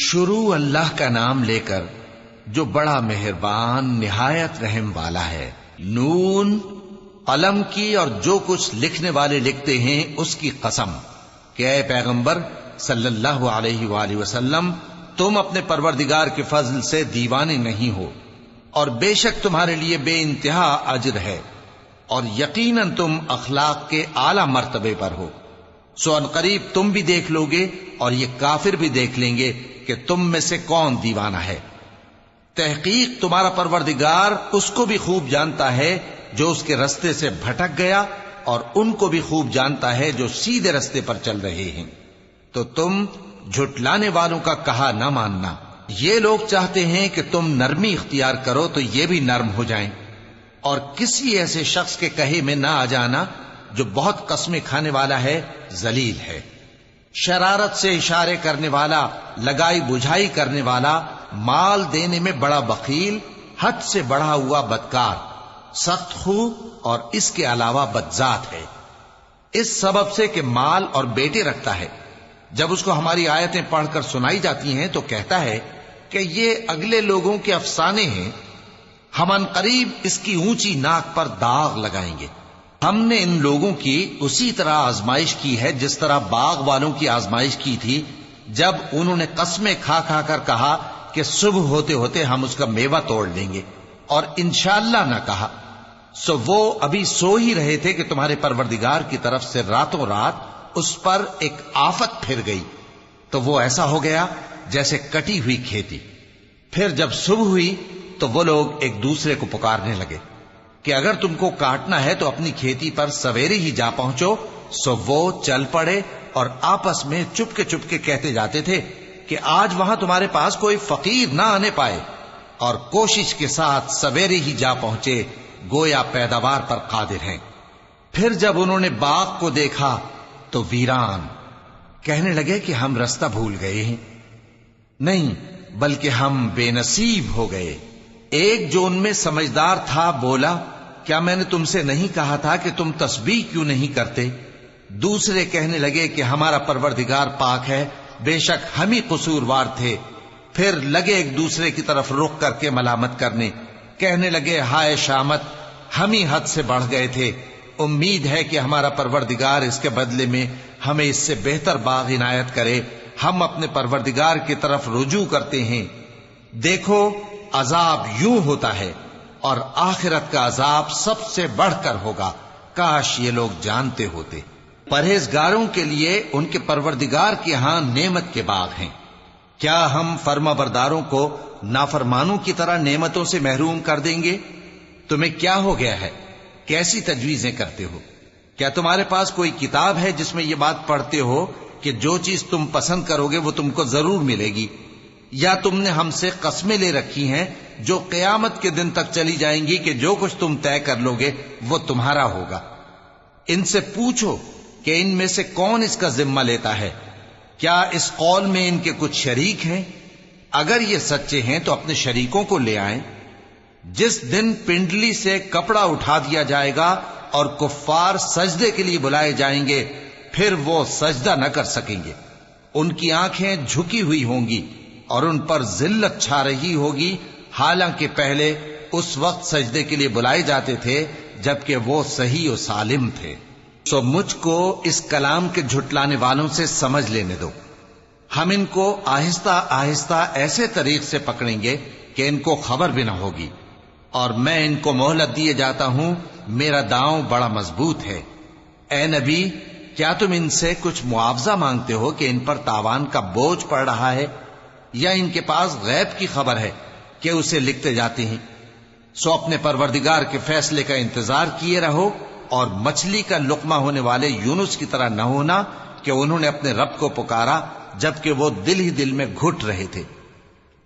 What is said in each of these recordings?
شروع اللہ کا نام لے کر جو بڑا مہربان نہایت رحم والا ہے۔ نون، قلم کی اور جو کچھ لکھنے والے لکھتے ہیں اس کی قسم کہ اے پیغمبر صلی اللہ علیہ وآلہ وسلم، تم اپنے پروردگار کے فضل سے دیوانے نہیں ہو، اور بے شک تمہارے لیے بے انتہا اجر ہے، اور یقیناً تم اخلاق کے اعلی مرتبے پر ہو۔ سو ان قریب تم بھی دیکھ لو گے اور یہ کافر بھی دیکھ لیں گے کہ تم میں سے کون دیوانہ ہے۔ تحقیق تمہارا پروردگار اس کو بھی خوب جانتا ہے جو اس کے رستے سے بھٹک گیا، اور ان کو بھی خوب جانتا ہے جو سیدھے رستے پر چل رہے ہیں۔ تو تم جھٹلانے والوں کا کہا نہ ماننا۔ یہ لوگ چاہتے ہیں کہ تم نرمی اختیار کرو تو یہ بھی نرم ہو جائیں، اور کسی ایسے شخص کے کہے میں نہ آ جانا جو بہت قسمیں کھانے والا ہے، ذلیل ہے، شرارت سے اشارے کرنے والا، لگائی بجھائی کرنے والا، مال دینے میں بڑا بخیل، حد سے بڑھا ہوا بدکار، سخت خو اور اس کے علاوہ بدذات ہے۔ اس سبب سے کہ مال اور بیٹے رکھتا ہے، جب اس کو ہماری آیتیں پڑھ کر سنائی جاتی ہیں تو کہتا ہے کہ یہ اگلے لوگوں کے افسانے ہیں، ہم ان قریب اس کی اونچی ناک پر داغ لگائیں گے۔ ہم نے ان لوگوں کی اسی طرح آزمائش کی ہے جس طرح باغ والوں کی آزمائش کی تھی، جب انہوں نے قسمیں کھا کھا کر کہا کہ صبح ہوتے ہوتے ہم اس کا میوہ توڑ لیں گے، اور انشاءاللہ نہ کہا۔ سو وہ ابھی سو ہی رہے تھے کہ تمہارے پروردگار کی طرف سے راتوں رات اس پر ایک آفت پھر گئی، تو وہ ایسا ہو گیا جیسے کٹی ہوئی کھیتی۔ پھر جب صبح ہوئی تو وہ لوگ ایک دوسرے کو پکارنے لگے کہ اگر تم کو کاٹنا ہے تو اپنی کھیتی پر سویرے ہی جا پہنچو۔ سو وہ چل پڑے اور آپس میں چپ کے کہتے جاتے تھے کہ آج وہاں تمہارے پاس کوئی فقیر نہ آنے پائے، اور کوشش کے ساتھ سویرے ہی جا پہنچے، گویا پیداوار پر قادر ہیں۔ پھر جب انہوں نے باغ کو دیکھا تو ویران، کہنے لگے کہ ہم رستہ بھول گئے ہیں، نہیں بلکہ ہم بے نصیب ہو گئے۔ ایک جو ان میں سمجھدار تھا بولا، کیا میں نے تم سے نہیں کہا تھا کہ تم تسبیح کیوں نہیں کرتے؟ دوسرے کہنے لگے کہ ہمارا پروردگار پاک ہے، بے شک ہم ہی قصوروار تھے۔ پھر لگے ایک دوسرے کی طرف رخ کر کے ملامت کرنے، کہنے لگے ہائے شامت، ہم ہی حد سے بڑھ گئے تھے، امید ہے کہ ہمارا پروردگار اس کے بدلے میں ہمیں اس سے بہتر باغ عنایت کرے۔ ہم اپنے پروردگار کی طرف رجوع کرتے ہیں۔ دیکھو عذاب یوں ہوتا ہے، اور آخرت کا عذاب سب سے بڑھ کر ہوگا، کاش یہ لوگ جانتے ہوتے۔ پرہیزگاروں کے لیے ان کے پروردگار کے ہاں نعمت کے باغ ہیں۔ کیا ہم فرما برداروں کو نافرمانوں کی طرح نعمتوں سے محروم کر دیں گے؟ تمہیں کیا ہو گیا ہے؟ کیسی تجویزیں کرتے ہو؟ کیا تمہارے پاس کوئی کتاب ہے جس میں یہ بات پڑھتے ہو کہ جو چیز تم پسند کرو گے وہ تم کو ضرور ملے گی؟ یا تم نے ہم سے قسمیں لے رکھی ہیں جو قیامت کے دن تک چلی جائیں گی کہ جو کچھ تم طے کر لو گے وہ تمہارا ہوگا؟ ان سے پوچھو کہ ان میں سے کون اس کا ذمہ لیتا ہے؟ کیا اس قول میں ان کے کچھ شریک ہیں؟ اگر یہ سچے ہیں تو اپنے شریکوں کو لے آئیں۔ جس دن پنڈلی سے کپڑا اٹھا دیا جائے گا اور کفار سجدے کے لیے بلائے جائیں گے، پھر وہ سجدہ نہ کر سکیں گے، ان کی آنکھیں جھکی ہوئی ہوں گی اور ان پر ذلت چھا رہی ہوگی، حالانکہ پہلے اس وقت سجدے کے لیے بلائے جاتے تھے جبکہ وہ صحیح و سالم تھے۔ سو مجھ کو اس کلام کے جھٹلانے والوں سے سمجھ لینے دو، ہم ان کو آہستہ آہستہ ایسے طریق سے پکڑیں گے کہ ان کو خبر بھی نہ ہوگی، اور میں ان کو مہلت دیے جاتا ہوں، میرا داؤں بڑا مضبوط ہے۔ اے نبی، کیا تم ان سے کچھ معاوضہ مانگتے ہو کہ ان پر تاوان کا بوجھ پڑ رہا ہے، یا ان کے پاس غیب کی خبر ہے کہ اسے لکھتے جاتے ہیں؟ سو اپنے پروردگار کے فیصلے کا انتظار کیے رہو، اور مچھلی کا لقمہ ہونے والے یونس کی طرح نہ ہونا کہ انہوں نے اپنے رب کو پکارا جبکہ وہ دل ہی دل میں گھٹ رہے تھے۔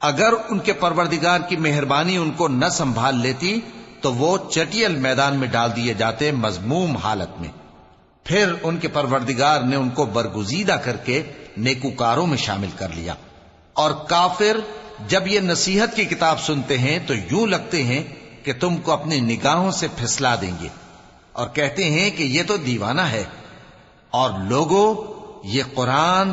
اگر ان کے پروردگار کی مہربانی ان کو نہ سنبھال لیتی تو وہ چٹیل میدان میں ڈال دیے جاتے مذموم حالت میں۔ پھر ان کے پروردگار نے ان کو برگزیدہ کر کے نیکوکاروں میں شامل کر لیا۔ اور کافر جب یہ نصیحت کی کتاب سنتے ہیں تو یوں لگتے ہیں کہ تم کو اپنی نگاہوں سے پھسلا دیں گے، اور کہتے ہیں کہ یہ تو دیوانہ ہے۔ اور لوگوں، یہ قرآن